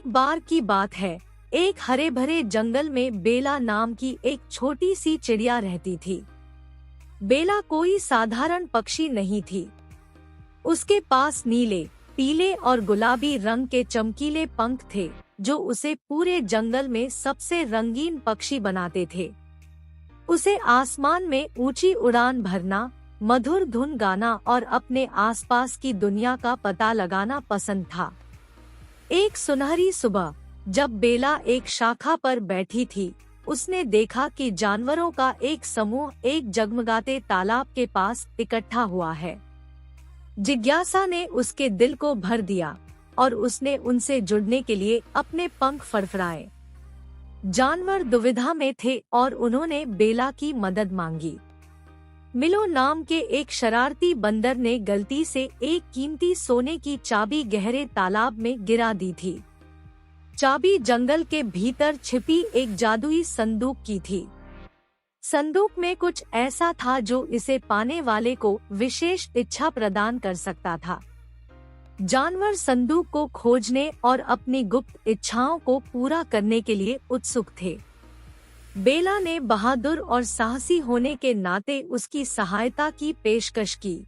एक बार की बात है, एक हरे भरे जंगल में बेला नाम की एक छोटी सी चिड़िया रहती थी। बेला कोई साधारण पक्षी नहीं थी। उसके पास नीले, पीले और गुलाबी रंग के चमकीले पंख थे, जो उसे पूरे जंगल में सबसे रंगीन पक्षी बनाते थे। उसे आसमान में ऊंची उड़ान भरना, मधुर धुन गाना और अपने आसपास की दुनिया का पता लगाना पसंद था। एक सुनहरी सुबह, जब बेला एक शाखा पर बैठी थी, उसने देखा कि जानवरों का एक समूह एक जगमगाते तालाब के पास इकट्ठा हुआ है। जिज्ञासा ने उसके दिल को भर दिया और उसने उनसे जुड़ने के लिए अपने पंख फड़फड़ाए। जानवर दुविधा में थे और उन्होंने बेला की मदद मांगी। मिलो नाम के एक शरारती बंदर ने गलती से एक कीमती सोने की चाबी गहरे तालाब में गिरा दी थी। चाबी जंगल के भीतर छिपी एक जादुई संदूक की थी। संदूक में कुछ ऐसा था जो इसे पाने वाले को विशेष इच्छा प्रदान कर सकता था। जानवर संदूक को खोजने और अपनी गुप्त इच्छाओं को पूरा करने के लिए उत्सुक थे। बेला ने बहादुर और साहसी होने के नाते उसकी सहायता की पेशकश की।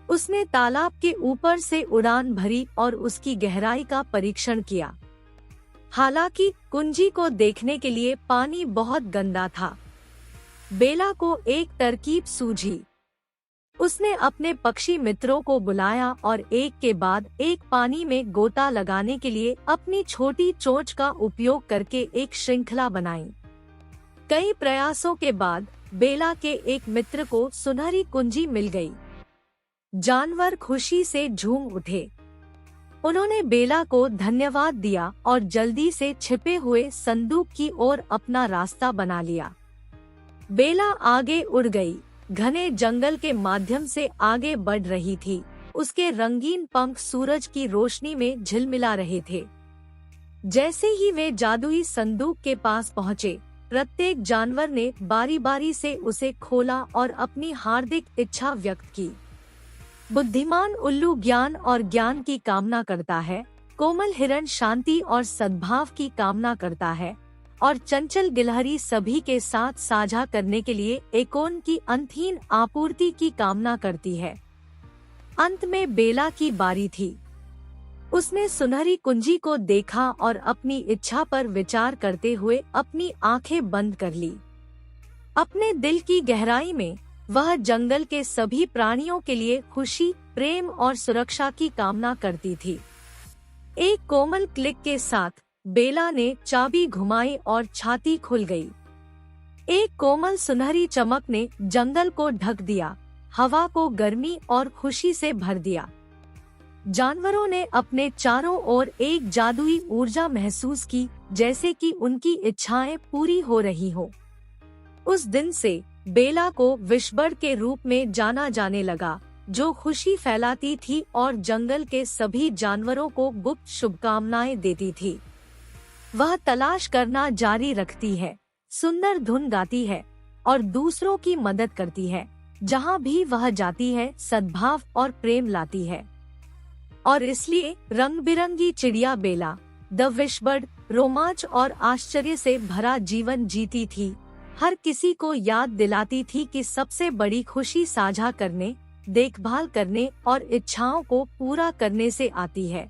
उसने तालाब के ऊपर से उड़ान भरी और उसकी गहराई का परीक्षण किया। हालांकि कुंजी को देखने के लिए पानी बहुत गंदा था। बेला को एक तरकीब सूझी। उसने अपने पक्षी मित्रों को बुलाया और एक के बाद एक पानी में गोता लगाने के लिए अपनी छोटी चोंच का उपयोग करके एक श्रृंखला बनाई। कई प्रयासों के बाद बेला के एक मित्र को सुनहरी कुंजी मिल गई। जानवर खुशी से झूम उठे। उन्होंने बेला को धन्यवाद दिया और जल्दी से छिपे हुए संदूक की ओर अपना रास्ता बना लिया। बेला आगे उड़ गई, घने जंगल के माध्यम से आगे बढ़ रही थी। उसके रंगीन पंख सूरज की रोशनी में झिलमिला रहे थे। जैसे ही वे जादुई संदूक के पास पहुँचे, प्रत्येक जानवर ने बारी बारी से उसे खोला और अपनी हार्दिक इच्छा व्यक्त की। बुद्धिमान उल्लू ज्ञान और ज्ञान की कामना करता है, कोमल हिरण शांति और सद्भाव की कामना करता है, और चंचल गिलहरी सभी के साथ साझा करने के लिए एकोन की अनंतहीन आपूर्ति की कामना करती है। अंत में बेला की बारी थी। उसने सुनहरी कुंजी को देखा और अपनी इच्छा पर विचार करते हुए अपनी आंखें बंद कर ली। अपने दिल की गहराई में वह जंगल के सभी प्राणियों के लिए खुशी, प्रेम और सुरक्षा की कामना करती थी। एक कोमल क्लिक के साथ बेला ने चाबी घुमाई और छाती खुल गई। एक कोमल सुनहरी चमक ने जंगल को ढक दिया, हवा को गर्मी और खुशी से भर दिया। जानवरों ने अपने चारों ओर एक जादुई ऊर्जा महसूस की, जैसे कि उनकी इच्छाएं पूरी हो रही हो। उस दिन से बेला को विशबर्ड के रूप में जाना जाने लगा, जो खुशी फैलाती थी और जंगल के सभी जानवरों को गुप्त शुभकामनाएं देती थी। वह तलाश करना जारी रखती है, सुंदर धुन गाती है और दूसरों की मदद करती है। जहाँ भी वह जाती है, सद्भाव और प्रेम लाती है। और इसलिए रंग बिरंगी चिड़िया बेला, द विशबर्ड, रोमांच और आश्चर्य से भरा जीवन जीती थी। हर किसी को याद दिलाती थी कि सबसे बड़ी खुशी साझा करने, देखभाल करने और इच्छाओं को पूरा करने से आती है।